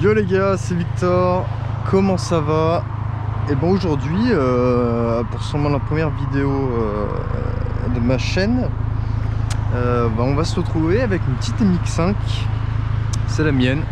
Yo les gars, c'est Victor, comment ça va? Et bon aujourd'hui, pour sûrement la première vidéo de ma chaîne, on va se retrouver avec une petite MX5. C'est la mienne,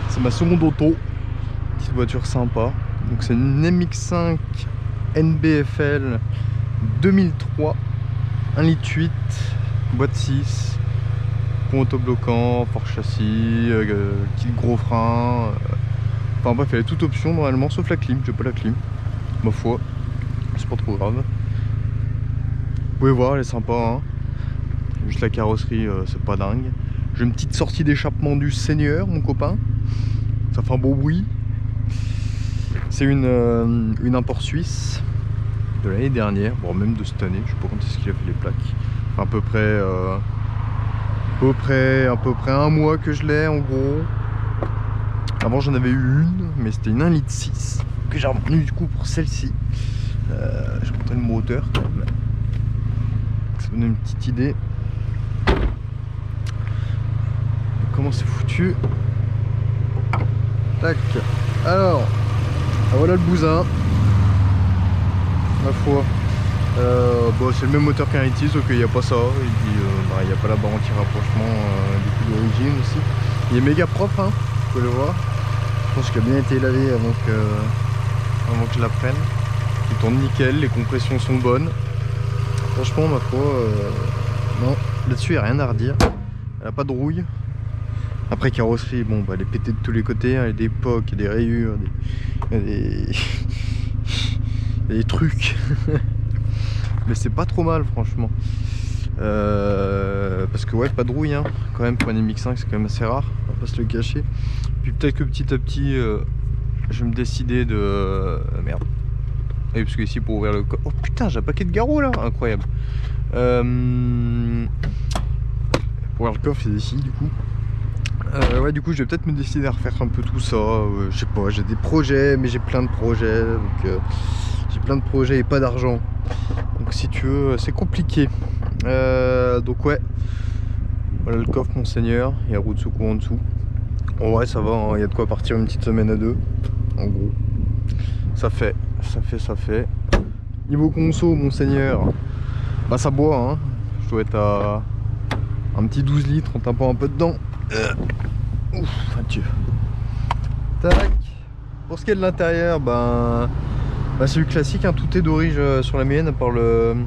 c'est ma seconde auto, petite voiture sympa. Donc c'est une MX5 NBFL 2003, 1,8 litre, boîte 6, pont autobloquant, fort châssis, kit gros frein. Enfin bref, elle est toute option normalement, sauf la clim. J'ai pas la clim, ma foi, c'est pas trop grave. Vous pouvez voir, elle est sympa, hein. Juste la carrosserie, c'est pas dingue. J'ai une petite sortie d'échappement du Seigneur, mon copain. Ça fait un beau bruit. C'est une import suisse de l'année dernière, bon même de cette année. Je sais pas quand est-ce qu'il a fait les plaques. Enfin, à peu près un mois que je l'ai en gros. Avant j'en avais eu une, mais c'était une 1,6 litre que j'ai revendue du coup pour celle-ci. Je montrer le moteur quand même. Ça donne une petite idée. Comment c'est foutu. Tac. Alors, voilà le bousin. Ma foi. Bon, c'est le même moteur qu'un 1,6, sauf qu'il n'y a pas ça. Et puis il n'y a pas la barre anti-rapprochement du coup d'origine aussi. Il est méga propre, hein, vous pouvez le voir. Je pense qu'il a bien été lavé avant que je la prenne. Il tourne nickel, les compressions sont bonnes. Franchement, ma foi, non, là-dessus il n'y a rien à redire. Elle n'a pas de rouille. Après, carrosserie, bon, bah, elle est pétée de tous les côtés, hein. Il y a des pocs, il y a des rayures, il y a des, il y a des trucs. Mais c'est pas trop mal, franchement. Parce que, ouais, pas de rouille, hein. Quand même, pour une MX5, c'est quand même assez rare, on va pas se le cacher. Puis peut-être que petit à petit, je vais me décider de... merde. Et parce que ici, pour ouvrir le coffre... Oh putain, j'ai un paquet de garrots, là. Incroyable. Pour ouvrir le coffre, c'est ici, du coup. Ouais, du coup, je vais peut-être me décider à refaire un peu tout ça. Je sais pas, j'ai des projets, mais j'ai plein de projets. Donc, j'ai plein de projets et pas d'argent. Donc, si tu veux, c'est compliqué. Donc, ouais. Voilà le coffre, monseigneur. Il y a roue de secours en dessous. Oh, ouais, ça va, hein. Il y a de quoi partir une petite semaine à deux. En gros. Ça fait. Niveau conso, monseigneur. Bah, ça boit, hein. Je dois être à un petit 12 litres en tapant un peu dedans. Ouf, adieu. Tac. Pour ce qui est de l'intérieur, c'est du classique, hein. Tout est d'origine sur la mienne, à part le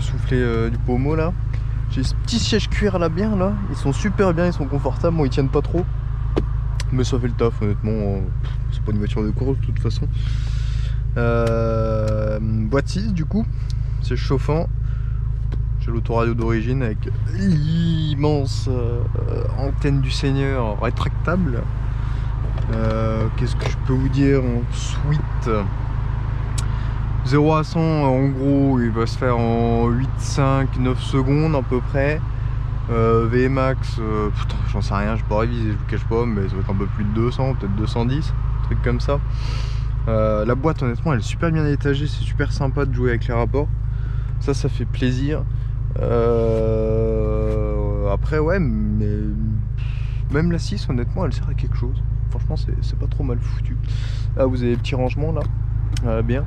soufflet du pommeau là. J'ai ce petit siège cuir là bien là. Ils sont super bien, ils sont confortables. Bon, ils tiennent pas trop, mais ça fait le taf honnêtement. C'est pas une voiture de course de toute façon. Boîte 6 du coup, c'est chauffant. J'ai l'autoradio d'origine avec l'immense antenne du Seigneur rétractable. Qu'est-ce que je peux vous dire en suite? 0 à 100 en gros il va se faire en 8,5, 9 secondes à peu près. VMAX, putain j'en sais rien, je peux pas réviser, je vous cache pas, mais ça va être un peu plus de 200, peut-être 210, un truc comme ça. La boîte honnêtement elle est super bien étagée, c'est super sympa de jouer avec les rapports. Ça fait plaisir. Après ouais, mais même la 6 honnêtement elle sert à quelque chose. Franchement c'est pas trop mal foutu. Là vous avez des petits rangements là, bien.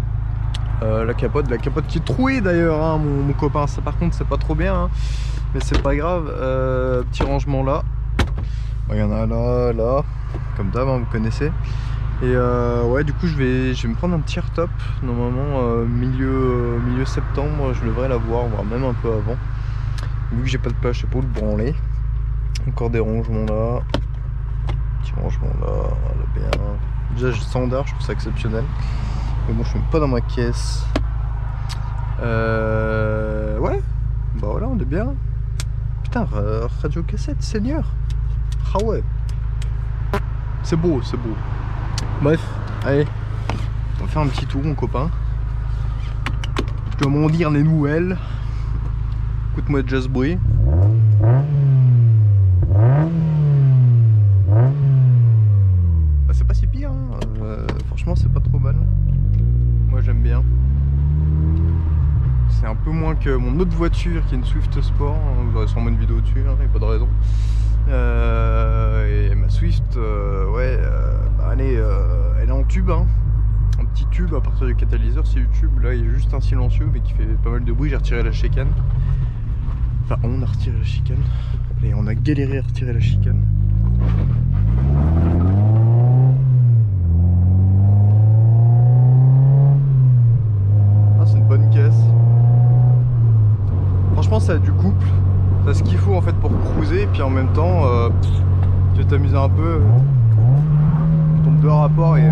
La capote qui est trouée d'ailleurs, hein, mon copain. Ça par contre c'est pas trop bien, hein, mais c'est pas grave. Petit rangement là. Il y en a là, comme d'hab, hein, vous connaissez. Et ouais, du coup je vais me prendre un petit airtop. Normalement milieu septembre je devrais l'avoir, voire même un peu avant. Vu que j'ai pas de place, je sais pas où le branler. Encore des rangements là. Petit rangement là, voilà bien. Déjà j'ai standard, je trouve ça exceptionnel. Mais bon, je suis même pas dans ma caisse. Ouais. Bah voilà, on est bien. Putain, radio cassette, Seigneur. Ah ouais. C'est beau, c'est beau. Bref, allez. On va faire un petit tour, mon copain. Je dois m'en dire les nouvelles. Écoute-moi déjà ce bruit. Bah, c'est pas si pire, hein. Franchement, c'est pas trop mal. Moi j'aime bien. c'est un peu moins que mon autre voiture qui est une Swift Sport. Vous aurez sûrement une vidéo dessus, il n'y a pas de raison. Et ma Swift, ouais, elle est en tube, hein. Un petit tube à partir du catalyseur, c'est YouTube. Là, il y a juste un silencieux, mais qui fait pas mal de bruit. J'ai retiré la chicane. Enfin, on a retiré la chicane. Et on a galéré à retirer la chicane. Ah, c'est une bonne caisse. Franchement, ça a du couple. C'est ce qu'il faut en fait pour cruiser. Et puis en même temps, tu vas t'amuser un peu. Tu tombes deux rapports et...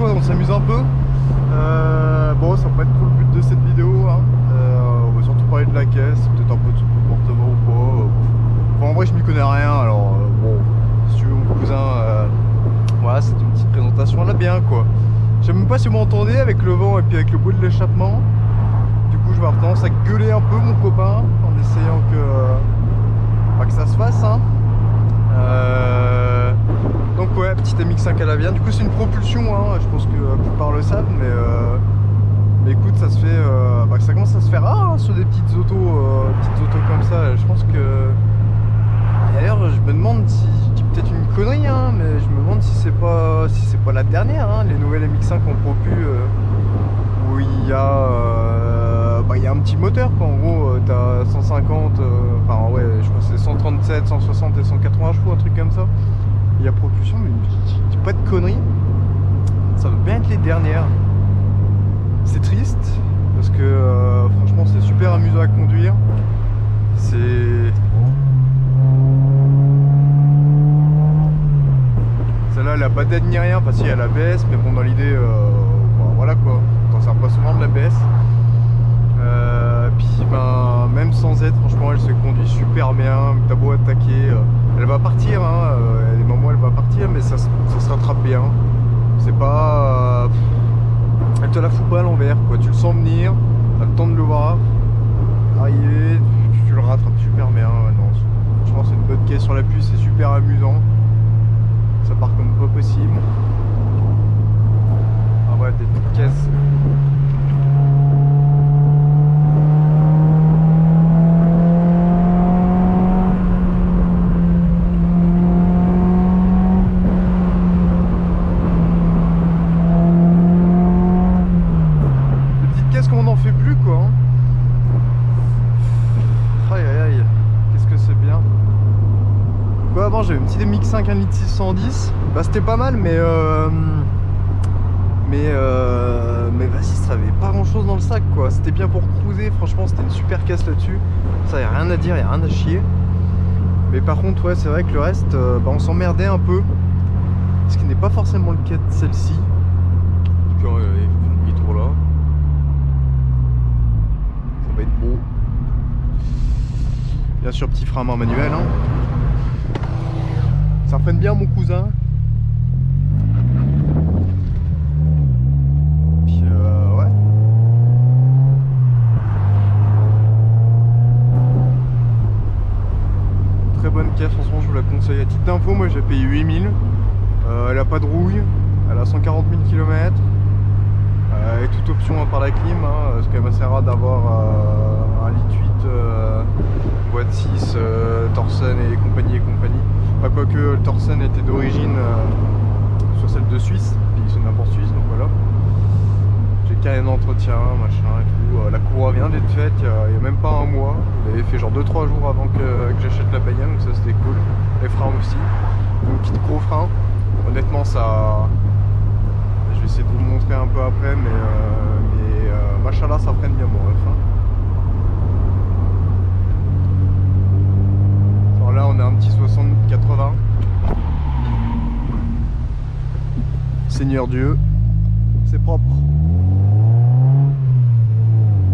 on s'amuse un peu. Bon, ça va pas être trop le but de cette vidéo, hein. On va surtout parler de la caisse, peut-être un peu de son comportement ou pas. Enfin, en vrai, je m'y connais rien, alors bon, si tu veux, mon cousin, voilà, c'est une petite présentation là bien quoi. Je sais même pas si vous m'entendez avec le vent et puis avec le bruit de l'échappement. Du coup, je vais avoir tendance à gueuler un peu mon copain en essayant que ça se fasse, hein. Donc ouais, petite MX5 à la viande. Du coup c'est une propulsion, hein. Je pense que la plupart le savent, mais écoute, ça se fait, ça commence à se faire rare, hein, sur des petites autos comme ça. Je pense que d'ailleurs je me demande si je dis peut-être une connerie, hein, mais je me demande si c'est pas la dernière, hein, les nouvelles MX5 en propu où il y a un petit moteur quoi. En gros t'as 150, enfin ouais, je crois que c'est 137, 160 et 180 chevaux, un truc comme ça. Il y a propulsion, mais je dis pas de conneries. Ça doit bien être les dernières. C'est triste parce que franchement c'est super amusant à conduire. Celle-là elle a pas d'aide ni rien, enfin si elle a l'ABS, mais bon dans l'idée, voilà quoi, t'en sers pas souvent de l'ABS. Puis même sans aide, franchement elle se conduit super bien. T'as beau attaquer, elle va partir, hein, il y a des moments où elle va partir, mais ça se rattrape bien. C'est pas... elle te la fout pas à l'envers quoi, tu le sens venir, t'as le temps de le voir arriver, tu le rattrapes super bien. Non, franchement c'est une bonne caisse sur la puce, c'est super amusant, ça part comme pas possible. Ah ouais, des petites caisses. On n'en fait plus quoi. Aïe aïe aïe, qu'est-ce que c'est bien. Quoi, avant j'avais une petite MX5 1.6 litre 110. Bah c'était pas mal, mais vas-y, ça avait pas grand chose dans le sac quoi. C'était bien pour cruiser, franchement c'était une super caisse là-dessus. Ça y a rien à dire, y a rien à chier. Mais par contre ouais, c'est vrai que le reste, on s'emmerdait un peu. Ce qui n'est pas forcément le cas de celle-ci. Il faut faire un demi-tour là. Ça va être beau. Bien sûr, petit frein à main manuel, hein. Ça freine bien mon cousin. Puis ouais. Très bonne caisse, franchement je vous la conseille. À titre d'info, moi j'ai payé 8000. Elle a pas de rouille, elle a 140 000 km. Et toute option à part la clim, hein, parce qu'elle m'essaiera d'avoir un litre 8, boîte 6, Torsen et compagnie. Pas quoique le Torsen était d'origine sur celle de Suisse, puis c'est n'importe Suisse, donc voilà. J'ai carré d'entretien, machin et tout. La courroie vient d'être faite il y a même pas un mois. Je l'avais fait genre 2-3 jours avant que j'achète la Payenne, donc ça c'était cool. Les freins aussi. Donc kit gros frein. Honnêtement ça... Je vais essayer de vous le montrer un peu après, mais machallah ça freine bien mon ref. Alors là on a un petit 60-80. Seigneur Dieu, c'est propre.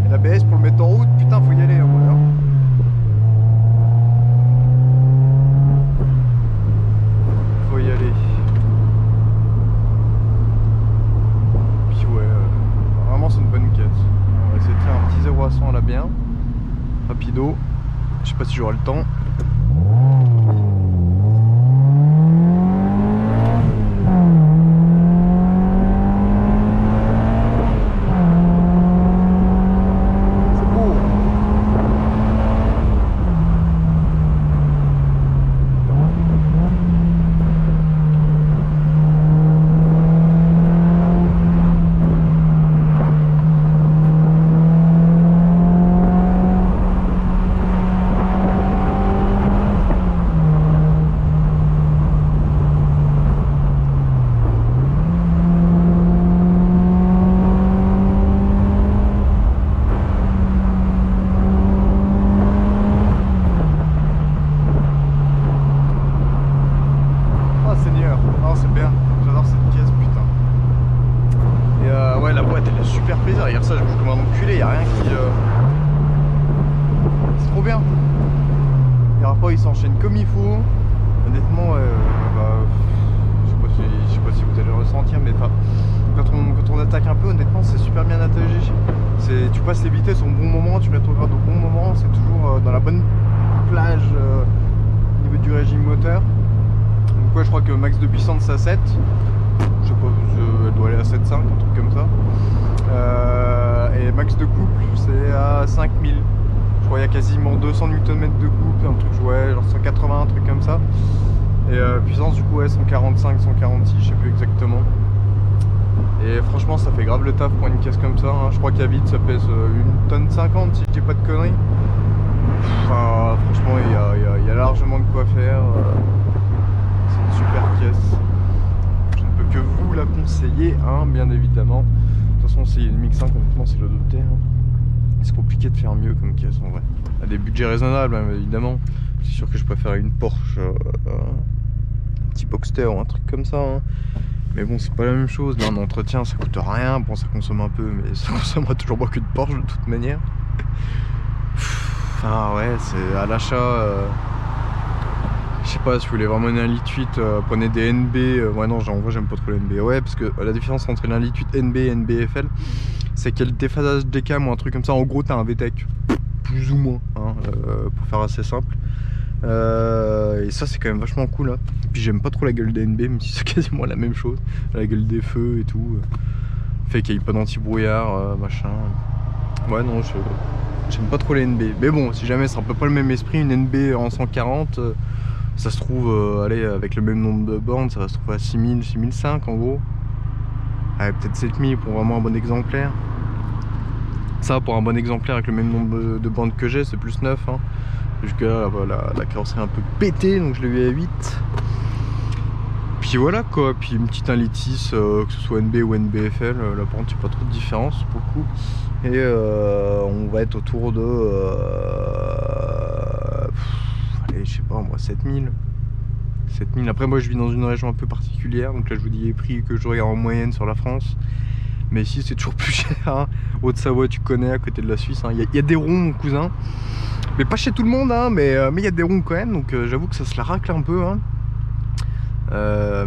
Et l'ABS pour le mettre en route, putain faut y aller hein, voilà. Faut y aller. franchement c'est une bonne caisse. On va essayer de faire un petit 0 à 100 là bien. Rapido. Je sais pas si j'aurai le temps. Hier ça je bouge comme un enculé, y'a rien qui... C'est trop bien. Les rapports ils s'enchaînent comme il faut. Honnêtement, je sais pas si vous allez le ressentir, mais quand on attaque un peu, honnêtement c'est super bien attaché. Tu passes les vitesses au bon moment, tu rétrogrades au bon moment, c'est toujours dans la bonne plage au niveau du régime moteur. Donc ouais, je crois que max de puissance c'est à 7. Je sais pas, elle doit aller à 7.5, un truc comme ça. Et max de couple c'est à 5000. Je crois qu'il y a quasiment 200 Nm de couple, un truc ouais, genre 180, un truc comme ça. Et puissance du coup ouais, 145, 146, je sais plus exactement. Et franchement ça fait grave le taf pour une caisse comme ça, hein. Je crois qu'à vide ça pèse 1,50 tonne si je dis pas de conneries. Enfin, franchement il y a largement de quoi faire. C'est une super caisse. Je ne peux que vous la conseiller, hein, bien évidemment. De toute façon c'est une MX-5, honnêtement c'est l'adopter, hein. C'est compliqué de faire mieux comme caisse en vrai. À des budgets raisonnables, hein, évidemment. C'est sûr que je préfère une Porsche, un petit Boxster ou un truc comme ça, hein. Mais bon, c'est pas la même chose. Là, en entretien, ça coûte rien. Bon, ça consomme un peu, mais ça consommera toujours moins qu'une Porsche de toute manière. Enfin, ouais, c'est à l'achat. Je sais pas, si vous voulez vraiment une 1,8 litre, prenez des NB. Ouais, non, en vrai, j'aime pas trop les NB. Ouais, parce que la différence entre une 1,8 litre NB et NBFL, c'est qu'il y a le déphasage des cams ou un truc comme ça. En gros, t'as un VTEC, plus ou moins, hein, pour faire assez simple. Et ça, c'est quand même vachement cool, hein. Et puis, j'aime pas trop la gueule des NB, même si c'est quasiment la même chose. La gueule des feux et tout. Fait qu'il n'y ait pas d'anti-brouillard, machin. Ouais, non, j'aime pas trop les NB. Mais bon, si jamais c'est un peu pas le même esprit, une NB en 140, ça se trouve, allez, avec le même nombre de bornes, ça va se trouver à 6000, 6005 en gros. Ouais, peut-être 7000 pour vraiment un bon exemplaire. Ça, pour un bon exemplaire avec le même nombre de bandes que j'ai, c'est plus 9, hein. Jusque là, la carrosserie est un peu pétée, donc je l'ai eu à 8. Puis voilà quoi, puis une petite 1,6 litre, que ce soit NB ou NBFL, là par contre il n'y a pas trop de différence, beaucoup. Et on va être autour de... allez, je sais pas, moi 7000. 7000. Après moi je vis dans une région un peu particulière, donc là je vous dis les prix que je regarde en moyenne sur la France. Mais ici c'est toujours plus cher, hein. Haute-Savoie tu connais, à côté de la Suisse, hein. Il y a des ronds mon cousin. Mais pas chez tout le monde, hein, mais il y a des ronds quand même, donc j'avoue que ça se la racle un peu, hein.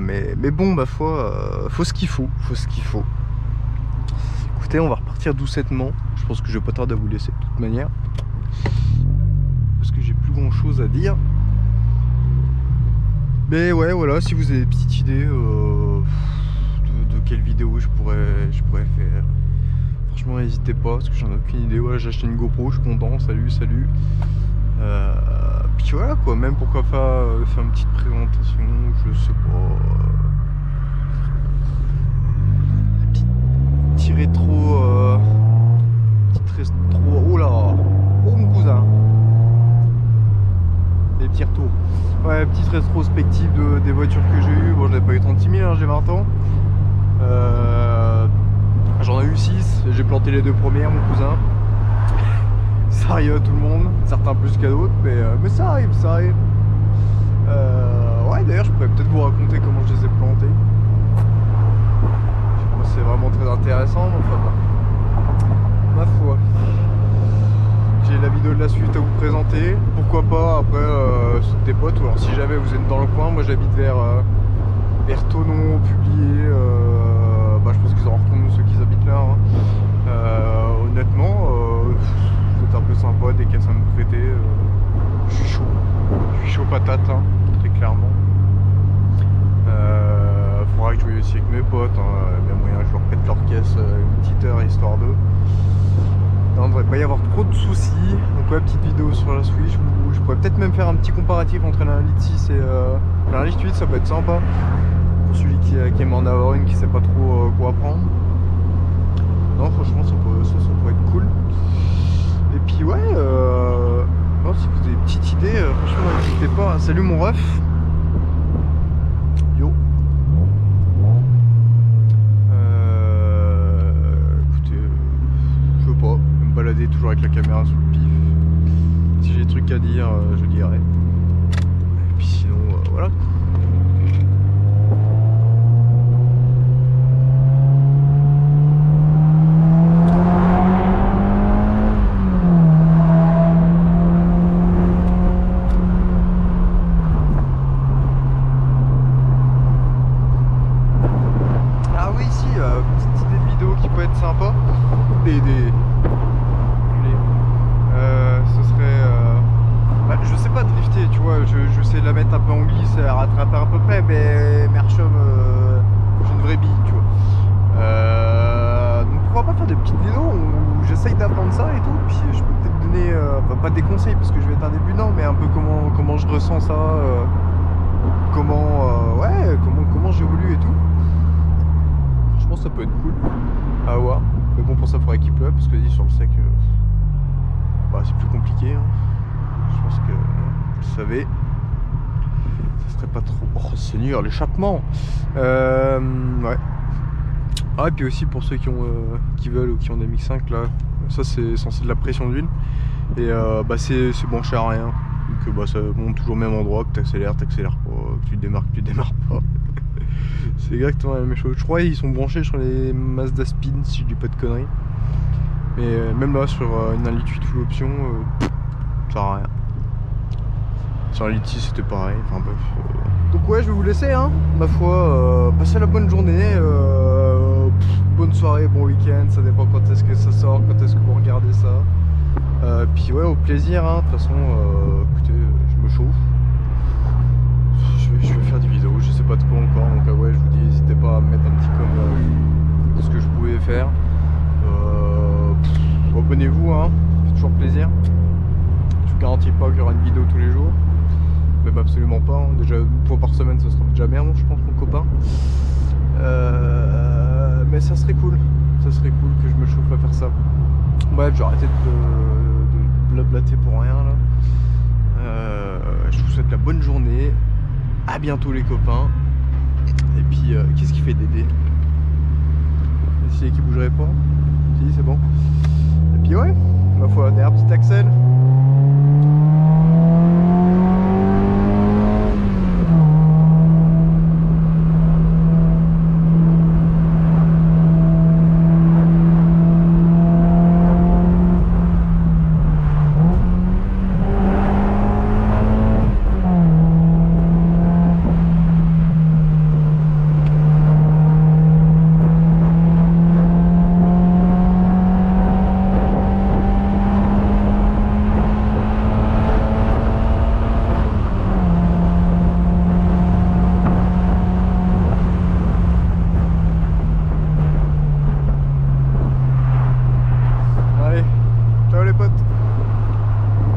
Mais bon, bah faut ce qu'il faut, Écoutez, on va repartir doucettement. Je pense que je vais pas tarder à vous laisser de toute manière, parce que j'ai plus grand chose à dire. Mais ouais, voilà, si vous avez des petites idées de quelle vidéo je pourrais faire, franchement n'hésitez pas, parce que j'en ai aucune idée. Voilà, j'ai acheté une GoPro, je suis content, salut. Puis voilà quoi, même pourquoi pas faire une petite présentation, je sais pas. Petit rétro, oh là, oh mon cousin. Des petits retours. Ouais, petite rétrospective des voitures que j'ai eues. Bon, je n'ai pas eu 36 000, hein, j'ai 20 ans. J'en ai eu 6, j'ai planté les 2 premières, mon cousin. Ça arrive à tout le monde, certains plus qu'à d'autres, mais ça arrive. Ouais, d'ailleurs, je pourrais peut-être vous raconter comment je les ai plantés. Je sais pas si c'est vraiment très intéressant, mais enfin, ma foi. J'ai la vidéo de la suite à vous présenter. Pourquoi pas après des potes, ou alors si jamais vous êtes dans le coin, moi j'habite vers Thonon, Publier. Bah, je pense qu'ils en reconnaissent ceux qui habitent là, hein. patate, hein, très clairement. Faudra que je joue aussi avec mes potes, hein. Il y a moyen que je leur pète leur caisse une petite heure histoire d'eux. Non, il devrait pas y avoir trop de soucis. Donc ouais, petite vidéo sur la Switch où je pourrais peut-être même faire un petit comparatif entre la Elite 6 et la Elite 8, ça peut être sympa. Pour celui qui aime en avoir une, qui sait pas trop quoi prendre. Non, franchement, ça pourrait être cool. Et puis ouais, non, si vous avez des petites idées, franchement, n'hésitez pas. Salut mon ref. Yo. Écoutez, je veux pas me balader toujours avec la caméra sous le pif. Si j'ai des trucs à dire, je dirai. Et puis sinon, voilà. Sympa. Ce serait je sais pas drifter, tu vois, je sais la mettre un peu en glisse, rattraper à peu près, mais Merchum j'ai une vraie bille, tu vois. Donc pourquoi pas faire des petites vidéos où j'essaye d'apprendre ça et tout, puis je peux peut-être donner pas des conseils parce que je vais être un débutant, mais un peu comment je ressens ça, comment j'évolue et tout. Franchement ça peut être cool à voir, mais bon pour ça il faudrait qu'il pleuve parce que sur le sec c'est plus compliqué, hein. Je pense que vous savez, ça serait pas trop. Oh Seigneur, l'échappement. Ouais. Ah et puis aussi pour ceux qui veulent ou qui ont des MX5 là, ça c'est censé de la pression d'huile et c'est branché à rien, donc ça monte toujours au même endroit, que t'accélères pas, que tu démarres pas. C'est exactement la même chose. Je crois qu'ils sont branchés sur les Mazda Spin si je dis pas de conneries. Mais même là sur une Elite 8 full option, ça sert à rien. Sur la Elite 6 c'était pareil, enfin bref. Donc ouais, je vais vous laisser, hein, ma foi. Passez la bonne journée, bonne soirée, bon week-end, ça dépend quand est-ce que ça sort, quand est-ce que vous regardez ça. Puis ouais, au plaisir, hein. De toute façon, écoutez, je me chauffe. Je vais faire des vidéos, je sais pas de quoi encore, donc ouais, je vous dis, n'hésitez pas à me mettre un petit com de ce que je pouvais faire. Abonnez-vous, hein, ça fait toujours plaisir. Je vous garantis pas qu'il y aura une vidéo tous les jours, même absolument pas, hein. Déjà une fois par semaine, ça sera déjà bien, je pense, mon copain. Mais ça serait cool que je me chauffe à faire ça. Bref, j'ai arrêté de blablater pour rien là. Je vous souhaite la bonne journée. À bientôt les copains. Et puis qu'est-ce qui fait Dédé? Essayer qui bougerait pas. Si c'est bon. Et puis ouais, ma foi, derrière petit accès.